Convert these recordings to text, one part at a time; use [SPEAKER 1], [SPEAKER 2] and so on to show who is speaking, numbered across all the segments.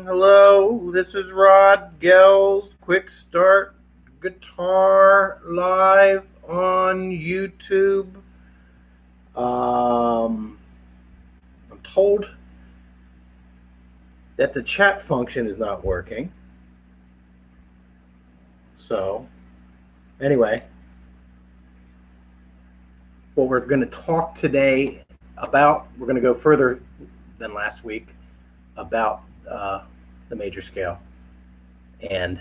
[SPEAKER 1] Hello, this is Rod Gell's QuickStart Guitar live on YouTube. I'm told that the chat function is not working. So, anyway, what we're going to talk today about, we're going to go further than last week about the major scale and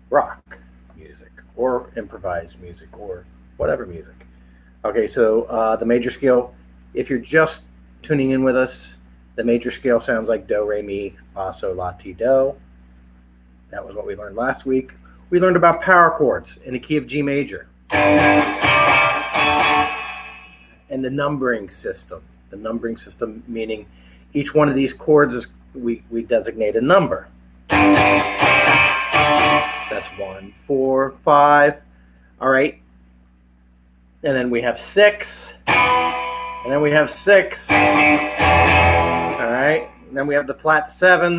[SPEAKER 1] rock music or improvised music or whatever music. Okay, so the major scale, if you're just tuning in with us, the major scale sounds like do, re, mi, fa, sol, la, ti, do. That was what we learned last week. We learned about power chords in the key of G major and the numbering system. The numbering system meaning each one of these chords is we designate a number. That's 1, 4, 5. All right. And then we have 6. And then we have 6. All right. And then we have the flat 7.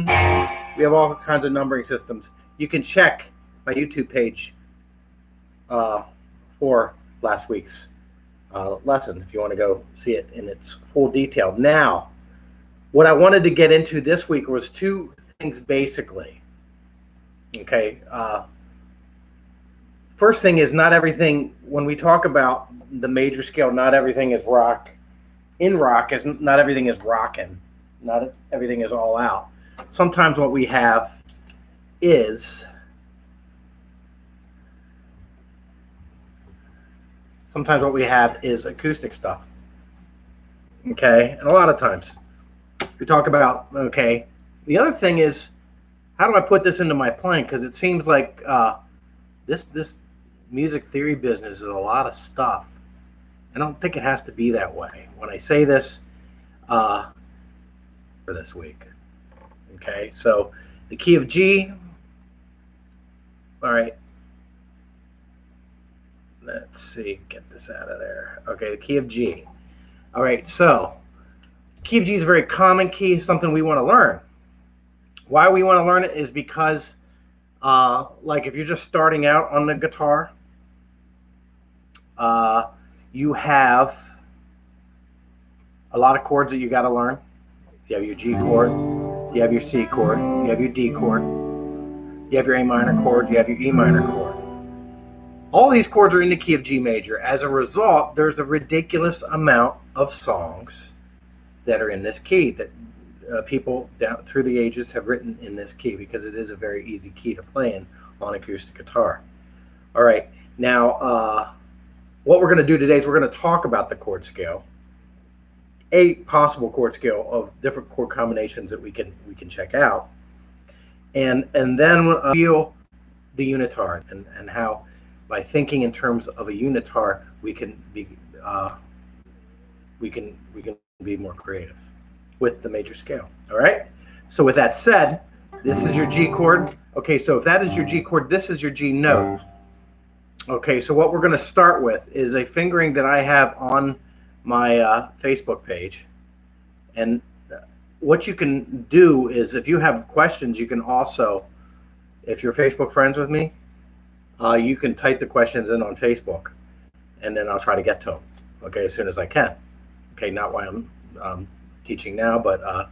[SPEAKER 1] We have all kinds of numbering systems. You can check my YouTube page for last week's lesson if you want to go see it in its full detail. Now, what I wanted to get into this week was two things basically. Okay. First thing is not everything, when we talk about the major scale, not everything is rock. In rock, not everything is rocking. Not everything is all out. Sometimes what we have is acoustic stuff. Okay. And a lot of times we talk about, okay, the other thing is, how do I put this into my playing? Because it seems like this music theory business is a lot of stuff. I don't think it has to be that way. When I say this for this week, okay, so the key of G, all right, let's see, get this out of there. Okay, the key of G. All right, so key of G is a very common key, something we want to learn. Why we want to learn it is because, like if you're just starting out on the guitar, you have a lot of chords that you got to learn. You have your G chord, you have your C chord, you have your D chord, you have your A minor chord, you have your E minor chord. All these chords are in the key of G major. As a result, there's a ridiculous amount of songs that are in this key that people down through the ages have written in this key because it is a very easy key to play in on acoustic guitar. All right, now what we're going to do today is we're going to talk about the chord scale, a possible chord scale of different chord combinations that we can check out, and then we'll feel the unitar and how by thinking in terms of a unitar we can be more creative with the major scale. All right. So with that said, this is your G chord. Okay. So if that is your G chord, this is your G note. Okay. So what we're going to start with is a fingering that I have on my Facebook page. And what you can do is if you have questions, you can also, if you're Facebook friends with me, you can type the questions in on Facebook and then I'll try to get to them. Okay. As soon as I can. Okay. Not why I'm teaching now, but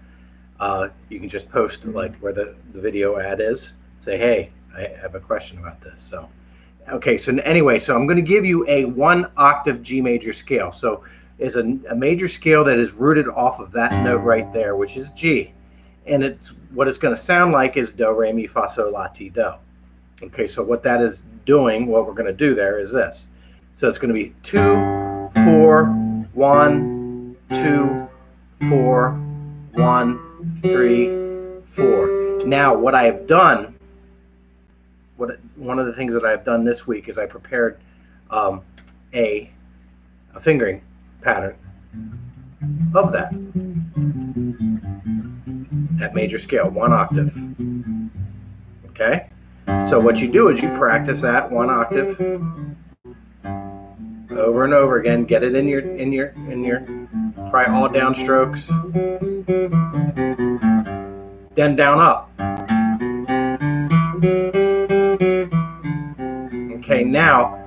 [SPEAKER 1] you can just post like where the video ad is, say, hey, I have a question about this. So, okay, so anyway, so I'm going to give you a 1 octave G major scale. So it's a major scale that is rooted off of that note right there, which is G. And it's what it's going to sound like is do, re, mi, fa, sol, la, ti, do. Okay, so what that is doing, what we're going to do there is this. So it's going to be 2, 4, 1, 2, 4, 1, 3, 4. Now, what I have done, one of the things that I have done this week is I prepared a fingering pattern of that major scale, 1 octave. Okay, so what you do is you practice that 1 octave over and over again. Get it in your. Try all downstrokes. then down up. Okay, now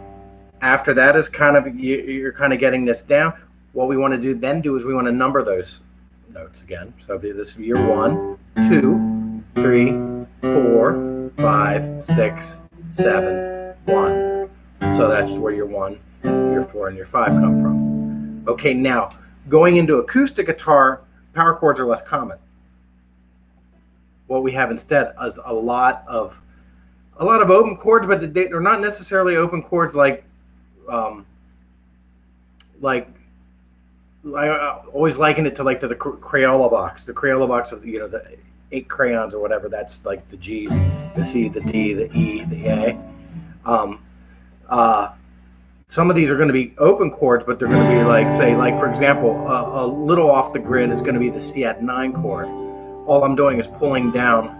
[SPEAKER 1] after that is kind of, you're kind of getting this down. What we want to do is we want to number those notes again. So this would be your 1, 2, 3, 4, 5, 6, 7, 1. So that's where your 1, your 4, and your 5 come from. Okay, now going into acoustic guitar, power chords are less common. What we have instead is a lot of open chords, but they're not necessarily open chords like I always liken it to like to the Crayola box. The Crayola box of the 8 crayons or whatever. That's like the G's, the C, the D, the E, the A. Some of these are going to be open chords, but they're going to be like, say, like for example, a little off the grid is going to be the C add 9 chord. All I'm doing is pulling down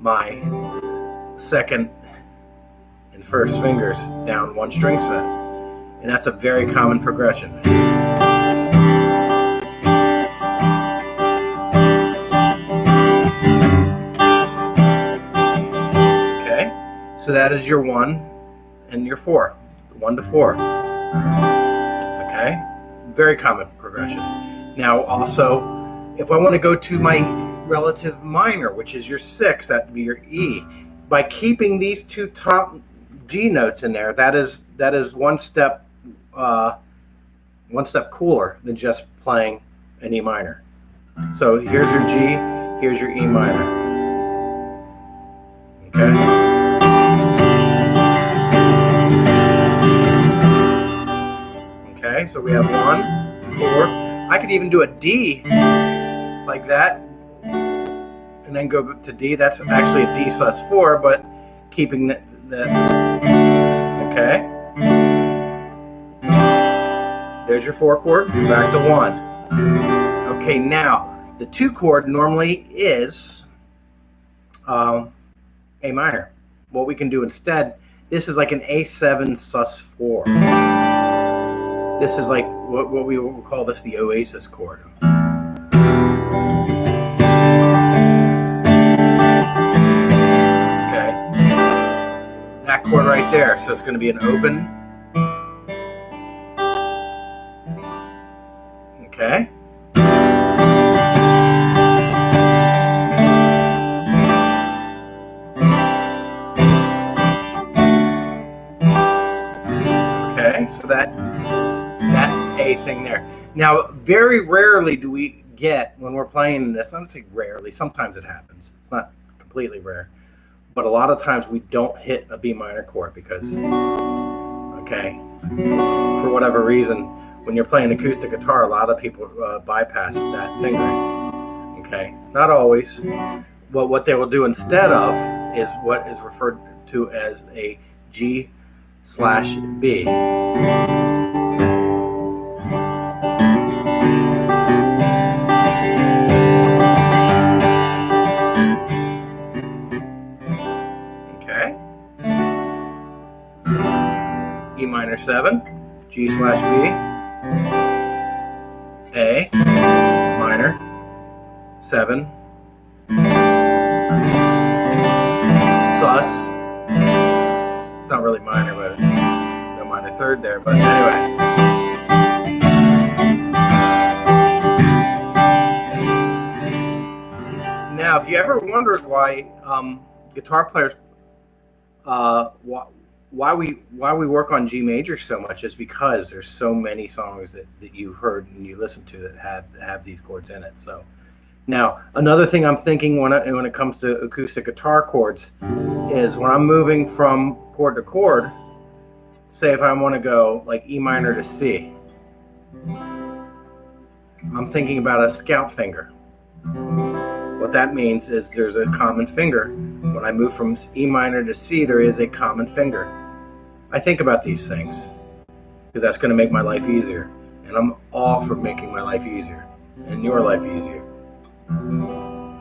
[SPEAKER 1] my second and first fingers down one string set, and that's a very common progression. Okay, so that is your 1 and your 4, 1 to 4. Okay, very common progression. Now also, if I want to go to my relative minor, which is your 6, that would be your E. By keeping these 2 top G notes in there, that is one step cooler than just playing an E minor. So here's your G, here's your E minor. Okay. Okay, so we have 1, 4. I could even do a D like that, and then go to D. That's actually a D sus 4, but keeping the okay. There's your 4 chord, back to 1. Okay, now the 2 chord normally is A minor. What we can do instead, this is like an A7 sus 4. This is like what we will call this the Oasis chord. That chord right there, so it's going to be an open. Okay. Okay, so that A thing there. Now, very rarely do we get, when we're playing this, I don't say rarely, sometimes it happens. It's not completely rare. But a lot of times we don't hit a B minor chord because, okay, for whatever reason, when you're playing acoustic guitar, a lot of people bypass that fingering. Okay, not always. But what they will do instead of is what is referred to as a G/B. E minor 7, G/B, A minor 7, sus. It's not really minor, but no minor third there. But anyway. Now, if you ever wondered why guitar players why we work on G major so much is because there's so many songs that you've heard and you listen to that have these chords in it. So now another thing I'm thinking when it comes to acoustic guitar chords is when I'm moving from chord to chord, say if I want to go like E minor to C, I'm thinking about a scout finger. What that means is there's a common finger. When I move from E minor to C, there is a common finger. I think about these things because that's going to make my life easier. And I'm all for making my life easier and your life easier.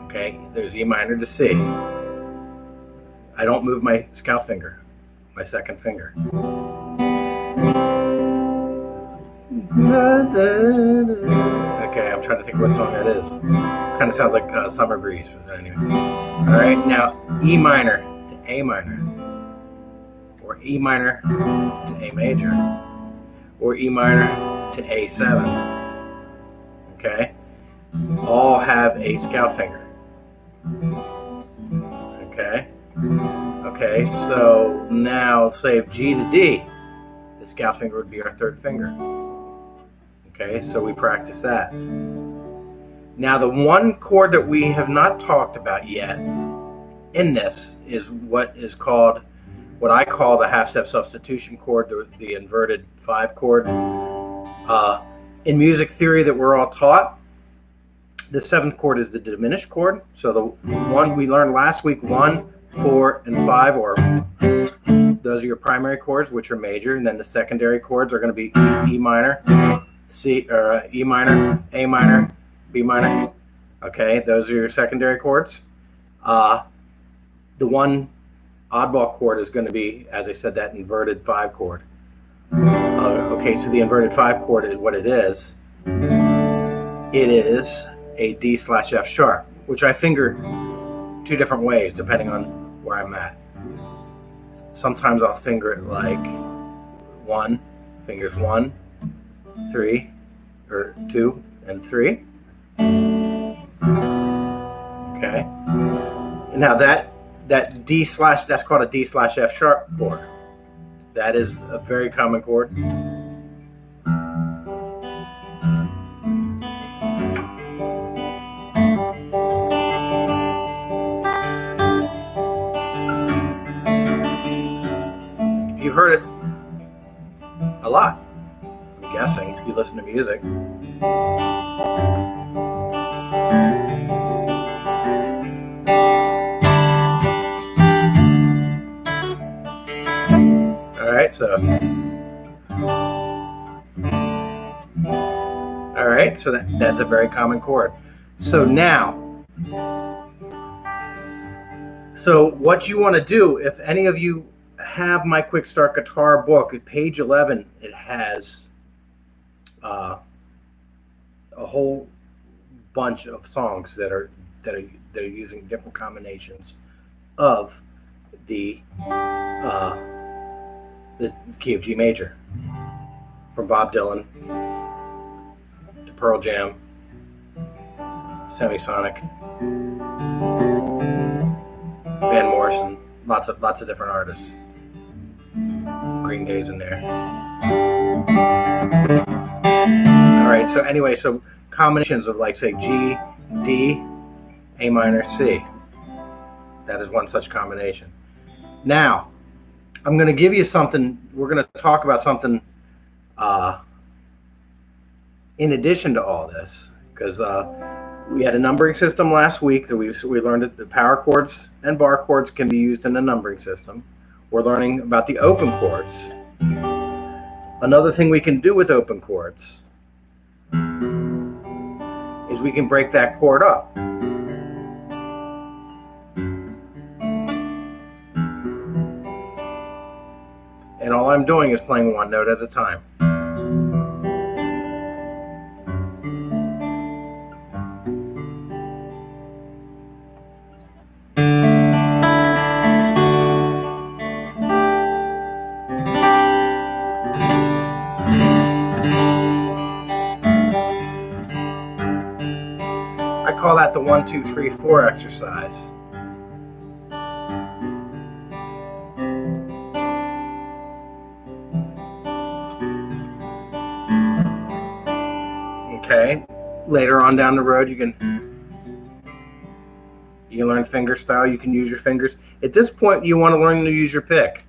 [SPEAKER 1] Okay, there's E minor to C. I don't move my scout finger, my second finger. Okay, I'm trying to think of what song that is. Kind of sounds like Summer Breeze, but anyway. All right, now E minor to A minor, or E minor to A major, or E minor to A7. Okay, all have a scale finger. Okay. Okay, so now say if G to D, the scale finger would be our third finger. Okay, so we practice that. Now the one chord that we have not talked about yet in this is what I call the half-step substitution chord, the inverted 5 chord. In music theory that we're all taught, the 7th chord is the diminished chord. So the one we learned last week, 1, 4, and 5, or those are your primary chords, which are major, and then the secondary chords are going to be E minor, C, or E minor, A minor, B minor. Okay, those are your secondary chords. The one oddball chord is going to be, as I said, that inverted 5 chord. Okay, so the inverted 5 chord is what it is. It is a D/F sharp, which I finger 2 different ways depending on where I'm at. Sometimes I'll finger it like 1, fingers 1, 3, or 2 and 3. Okay. Now that that's called a D/F sharp chord. That is a very common chord. You've heard it a lot, I'm guessing, if you listen to music. All right, so that's a very common chord. So now, so what you want to do, if any of you have my QuickStart guitar book, at page 11, it has a whole bunch of songs that are using different combinations of the key of G major, from Bob Dylan to Pearl Jam, Semisonic, Van Morrison, lots of different artists. Green Day's in there. All right. So anyway, so combinations of, like, say, G, D, A minor, C. That is one such combination. Now, I'm going to give you something. We're going to talk about something in addition to all this, because we had a numbering system last week that we learned that the power chords and bar chords can be used in a numbering system. We're learning about the open chords. Another thing we can do with open chords is we can break that chord up. And all I'm doing is playing one note at a time. I call that the 1, 2, 3, 4 exercise. Okay, later on down the road, you can learn finger style. You can use your fingers. At this point, you want to learn to use your pick.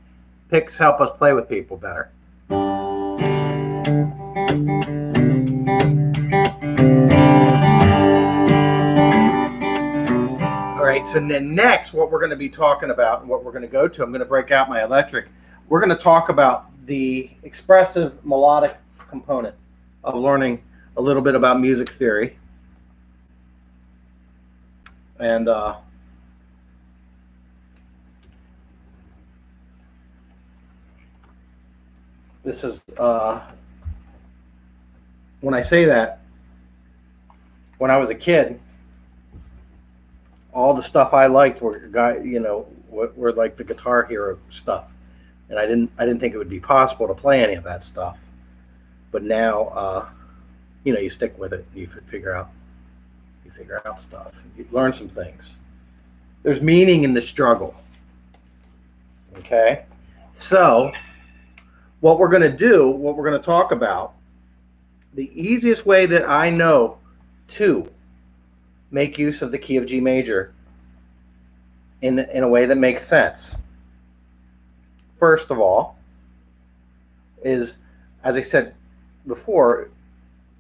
[SPEAKER 1] Picks help us play with people better. All right, so then next, what we're going to be talking about, and what we're going to go to, I'm going to break out my electric. We're going to talk about the expressive melodic component of learning a little bit about music theory. And this is, when I say that, when I was a kid, all the stuff I liked were were like the Guitar Hero stuff, and I didn't think it would be possible to play any of that stuff. But now, you stick with it. You figure out stuff. You learn some things. There's meaning in the struggle. Okay, so what we're going to do, what we're going to talk about, the easiest way that I know to make use of the key of G major in a way that makes sense. First of all, is, as I said before,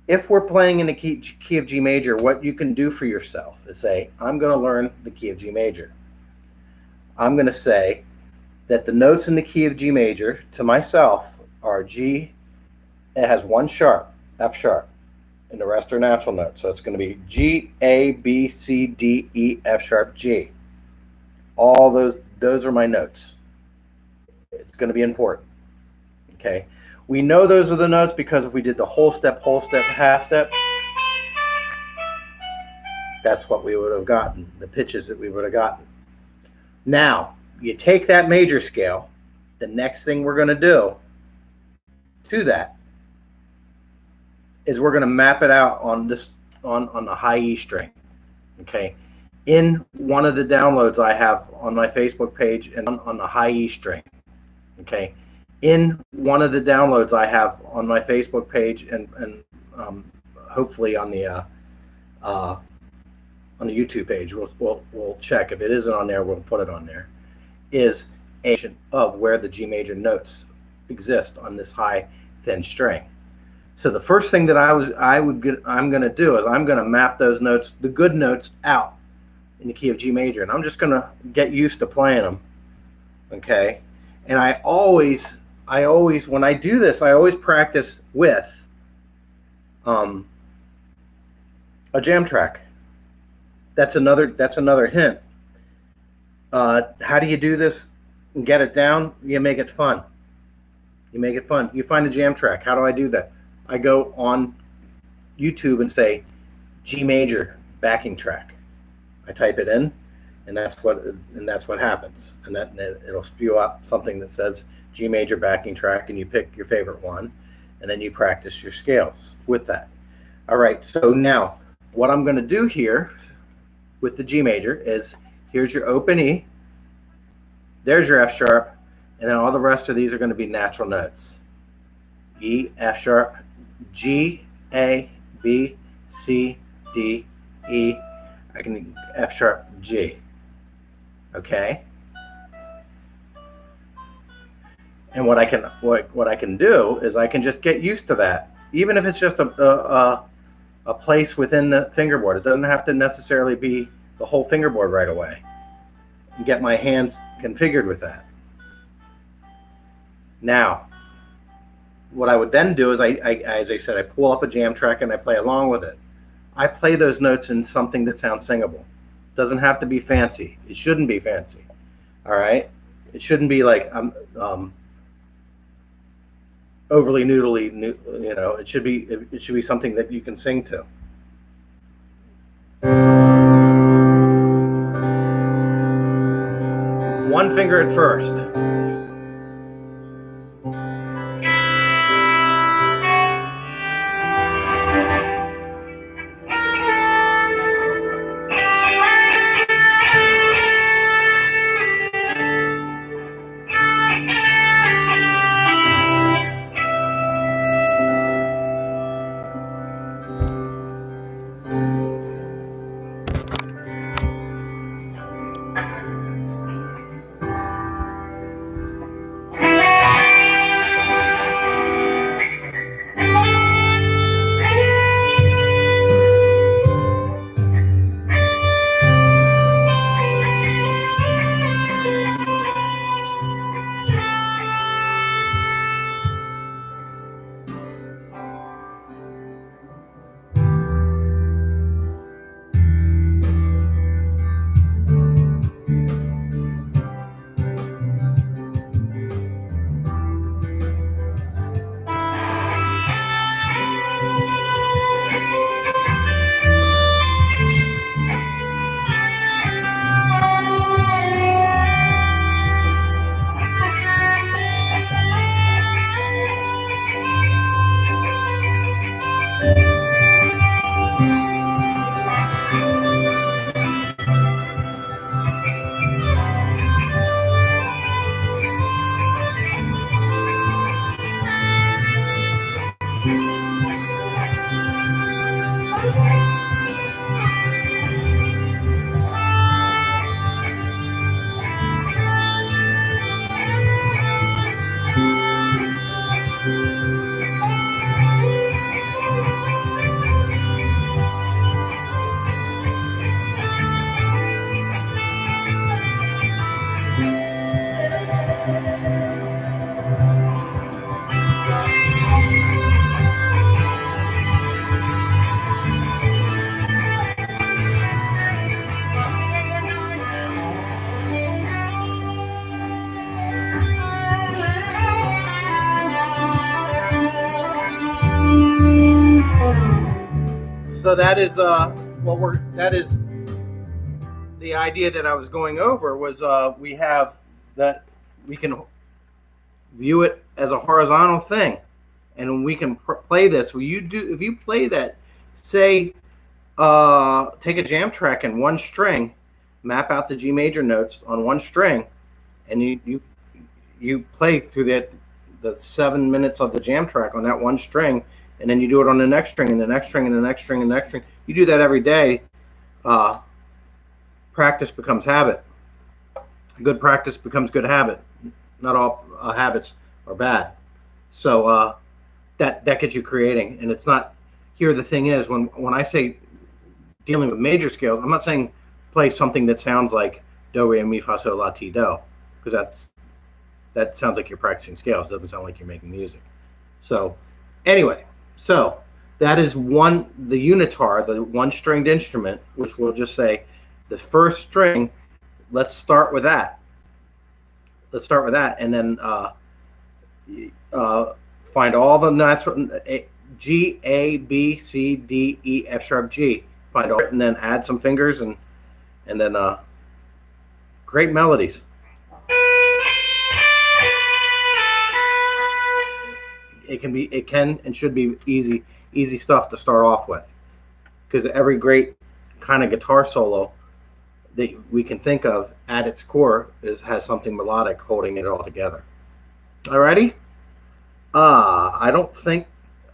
[SPEAKER 1] if we're playing in the key of G major, what you can do for yourself is say, I'm going to learn the key of G major. I'm going to say that the notes in the key of G major to myself are G, it has one sharp, F sharp, and the rest are natural notes. So it's going to be G, A, B, C, D, E, F sharp, G. All those are my notes. It's going to be important. Okay. We know those are the notes because if we did the whole step, half step, that's what we would have gotten, the pitches that we would have gotten. Now, you take that major scale, the next thing we're going to do to that is we're going to map it out on this on the high E string. Okay. In one of the downloads I have on my Facebook page and on the high E string. Okay. In one of the downloads I have on my Facebook page and hopefully on the YouTube page, we'll check. If it isn't on there, we'll put it on there. Is a of where the G major notes exist on this high thin string. So the first thing that I'm going to do is I'm going to map those notes, the good notes, out in the key of G major, and I'm just going to get used to playing them. Okay, and I always when I do this, I always practice with a jam track. That's another hint. How do you do this and get it down? You make it fun. You find a jam track. How do I do that? I go on YouTube and say G major backing track. I type it in, and that's what happens. And it'll spew up something that says G major backing track, and you pick your favorite one, and then you practice your scales with that. All right. So now what I'm going to do here with the G major is, here's your open E, there's your F sharp, and then all the rest of these are going to be natural notes. E, F sharp, G, A, B, C, D, E, I can F sharp, G. Okay? And what I can do is I can just get used to that, even if it's just a place within the fingerboard. It doesn't have to necessarily be the whole fingerboard right away. And get my hands configured with that. Now, what I would then do is as I said, I pull up a jam track and I play along with it. I play those notes in something that sounds singable. Doesn't have to be fancy. It shouldn't be fancy. All right? It shouldn't be like overly noodly. It should be something that you can sing to. One finger at first. So that is that is the idea that I was going over was we have that we can view it as a horizontal thing, and we can play this. If you play that, say, take a jam track in one string, map out the G major notes on one string, and you play through the 7 minutes of the jam track on that one string, and then you do it on the next string and the next string and the next string and the next string. You do that every day. Practice becomes habit. Good practice becomes good habit. Not all habits are bad. So that gets you creating. And it's not, here the thing is, when I say dealing with major scales, I'm not saying play something that sounds like do, re, mi, fa, sol, la, ti, do, because that sounds like you're practicing scales. It doesn't sound like you're making music. So anyway, so that is the unitar, the one-stringed instrument, which we'll just say the first string. Let's start with that. And then find all the natural G, A, B, C, D, E, F sharp, G. Find all, and then add some fingers and then great melodies. It can and should be easy stuff to start off with, because every great kind of guitar solo that we can think of at its core has something melodic holding it all together. Alrighty. I don't think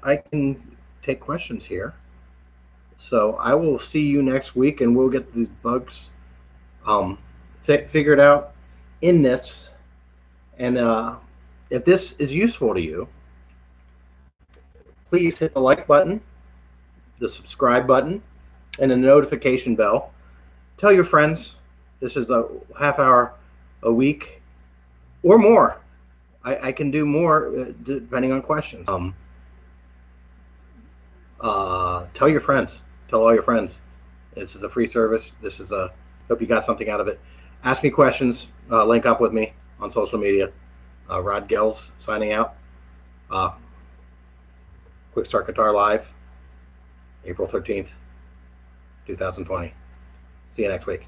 [SPEAKER 1] I can take questions here, so I will see you next week, and we'll get these bugs figured out in this. And if this is useful to you, please hit the like button, the subscribe button, and the notification bell. Tell your friends. This is a half hour a week or more. I can do more depending on questions. Tell your friends. Tell all your friends. This is a free service. Hope you got something out of it. Ask me questions. Link up with me on social media. Rod Gels signing out. QuickStart Guitar Live, April 13th, 2020. See you next week.